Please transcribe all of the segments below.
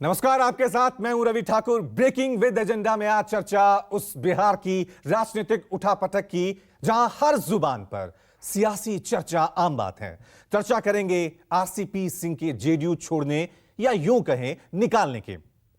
नमस्कार, आपके साथ मैं हूं Ravi Thakur. Breaking with agenda में आज चर्चा उस बिहार की राजनीतिक उठापटक की जहां हर जुबान पर सियासी चर्चा आम बात है। चर्चा करेंगे आरसीपी सिंह के जेडीयू छोड़ने या यूं कहें निकालने की।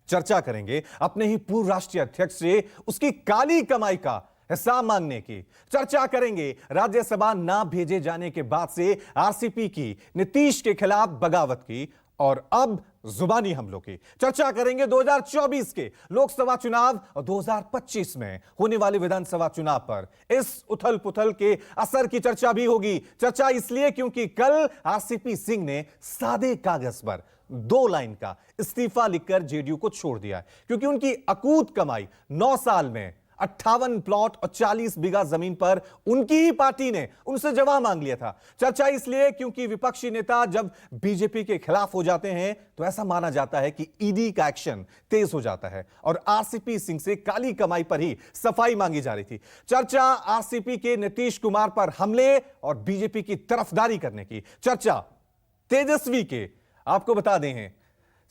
चर्चा करेंगे अपने ही पूर्व राष्ट्रीय अध्यक्ष से उसकी काली कमाई का हिसाब मांगने की। चर्चा करेंगे राज्यसभा ना भेजे जाने के बाद से आरसीपी की नीतीश के खिलाफ बगावत की और अब जुबानी हमलों की। चर्चा करेंगे 2024 के लोकसभा चुनाव और 2025 में होने वाले विधानसभा चुनाव पर। इस उथल पुथल के असर की चर्चा भी होगी। चर्चा इसलिए क्योंकि कल आरसीपी सिंह ने सादे कागज पर 2 लाइन का इस्तीफा लिखकर जेडीयू को छोड़ दिया, क्योंकि उनकी अकूत कमाई 9 साल में 58 प्लॉट और 40 बीघा जमीन पर उनकी ही पार्टी ने उनसे जवाब मांग लिया था। चर्चा इसलिए क्योंकि विपक्षी नेता जब बीजेपी के खिलाफ हो जाते हैं तो ऐसा माना जाता है कि ईडी का एक्शन तेज हो जाता है और आरसीपी सिंह से काली कमाई पर ही सफाई मांगी जा रही थी। चर्चा आरसीपी के नीतीश कुमार पर हमले और बीजेपी की तरफदारी करने की। चर्चा तेजस्वी के, आपको बता दें, हैं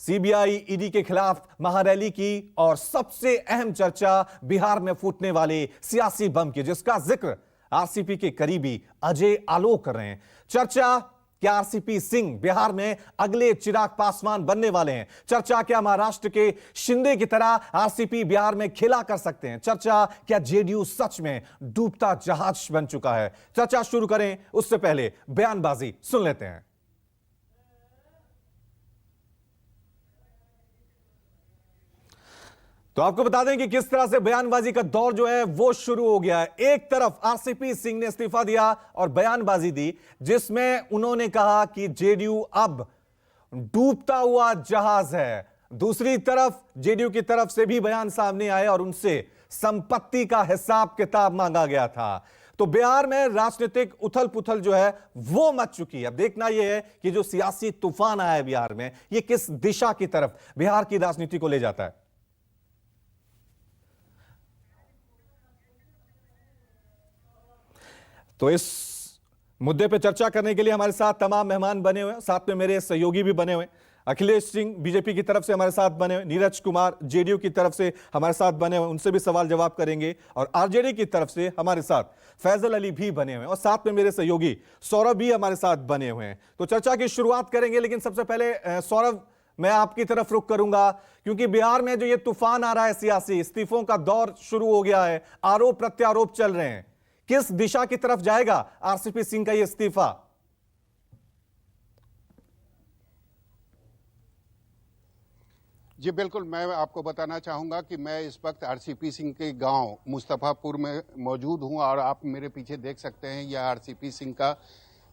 सीबीआई ईडी के खिलाफ महारैली की और सबसे अहम चर्चा बिहार में फूटने वाले सियासी बम की, जिसका जिक्र आरसीपी के करीबी अजय आलोक कर रहे हैं। चर्चा क्या आरसीपी सिंह बिहार में अगले चिराग पासवान बनने वाले हैं? चर्चा क्या महाराष्ट्र के शिंदे की तरह आरसीपी बिहार में खेला कर सकते हैं? चर्चा क्या जेडीयू सच में डूबता जहाज बन चुका है? चर्चा शुरू करें उससे पहले बयानबाजी सुन लेते हैं। तो आपको बता दें कि किस तरह से बयानबाजी का दौर जो है वो शुरू हो गया है। एक तरफ आरसीपी सिंह ने इस्तीफा दिया और बयानबाजी दी, जिसमें उन्होंने कहा कि जेडीयू अब डूबता हुआ जहाज है। दूसरी तरफ जेडीयू की तरफ से भी बयान सामने आए और उनसे संपत्ति का हिसाब किताब मांगा गया था। तो बिहार में राजनीतिक उथल पुथल जो है वो मच चुकी है। अब देखना यह है कि जो सियासी तूफान आया है बिहार में, यह किस दिशा की तरफ बिहार की राजनीति को ले जाता है। तो इस मुद्दे पर चर्चा करने के लिए हमारे साथ तमाम मेहमान बने हुए हैं। साथ में मेरे सहयोगी भी बने हुए हैं। अखिलेश सिंह बीजेपी की तरफ से हमारे साथ बने हुए, नीरज कुमार जेडीयू की तरफ से हमारे साथ बने हुए, उनसे भी सवाल जवाब करेंगे। और आरजेडी की तरफ से हमारे साथ फैजल अली भी बने हुए हैं और साथ में मेरे सहयोगी सौरभ भी हमारे साथ बने हुए हैं। तो चर्चा की शुरुआत करेंगे, लेकिन सबसे पहले सौरभ, मैं आपकी तरफ रुख करूंगा, क्योंकि बिहार में जो ये तूफान आ रहा है सियासी, इस्तीफों का दौर शुरू हो गया है, आरोप प्रत्यारोप चल रहे हैं। किस दिशा की तरफ जाएगा आरसीपी सिंह का यह इस्तीफा? जी बिल्कुल, मैं आपको बताना चाहूंगा कि मैं इस वक्त आरसीपी सिंह के गांव मुस्तफापुर में मौजूद हूं और आप मेरे पीछे देख सकते हैं यह आरसीपी सिंह का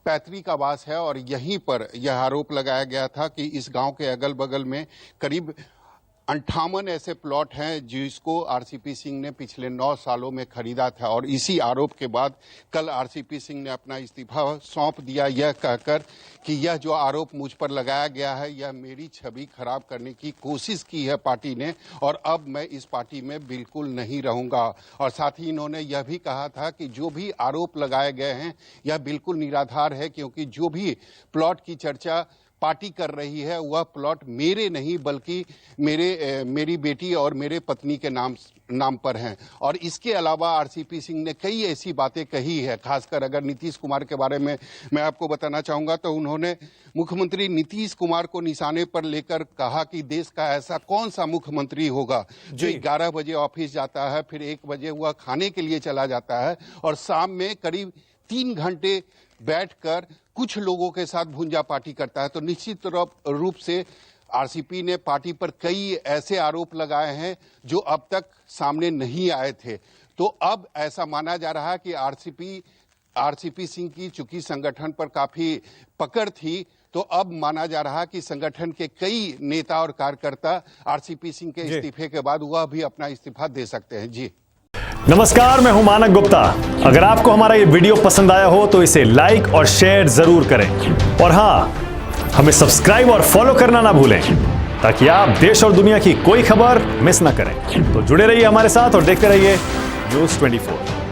पैतृक आवास है और यहीं पर यह आरोप लगाया गया था कि इस गांव के अगल बगल में करीब 58 ऐसे प्लॉट हैं जिसको आरसीपी सिंह ने पिछले 9 सालों में खरीदा था। और इसी आरोप के बाद कल आरसीपी सिंह ने अपना इस्तीफा सौंप दिया, यह कहकर कि यह जो आरोप मुझ पर लगाया गया है यह मेरी छवि खराब करने की कोशिश की है पार्टी ने और अब मैं इस पार्टी में बिल्कुल नहीं रहूंगा। और साथ ही इन्होंने यह भी कहा था कि जो भी आरोप लगाए गए हैं यह बिल्कुल निराधार है, क्योंकि जो भी प्लॉट की चर्चा पार्टी कर रही है वह प्लॉट मेरे नहीं बल्कि मेरी बेटी और मेरे पत्नी के नाम पर हैं। और इसके अलावा आरसीपी सिंह ने कई ऐसी बातें कही है, खासकर अगर नीतीश कुमार के बारे में मैं आपको बताना चाहूंगा तो उन्होंने मुख्यमंत्री नीतीश कुमार को निशाने पर लेकर कहा कि देश का ऐसा कौन सा मुख्यमंत्री होगा जो 11 बजे ऑफिस जाता है, फिर 1 बजे वह खाने के लिए चला जाता है और शाम में करीब 3 घंटे बैठकर कुछ लोगों के साथ भुंजा पार्टी करता है। तो निश्चित रूप से आरसीपी ने पार्टी पर कई ऐसे आरोप लगाए हैं जो अब तक सामने नहीं आए थे। तो अब ऐसा माना जा रहा है कि आरसीपी सिंह की चूंकि संगठन पर काफी पकड़ थी, तो अब माना जा रहा है कि संगठन के कई नेता और कार्यकर्ता आरसीपी सिंह के इस्तीफे के बाद वह भी अपना इस्तीफा दे सकते हैं। जी नमस्कार, मैं हूं मानक गुप्ता। अगर आपको हमारा ये वीडियो पसंद आया हो तो इसे लाइक और शेयर जरूर करें और हां, हमें सब्सक्राइब और फॉलो करना ना भूलें ताकि आप देश और दुनिया की कोई खबर मिस ना करें। तो जुड़े रहिए हमारे साथ और देखते रहिए न्यूज़ 24।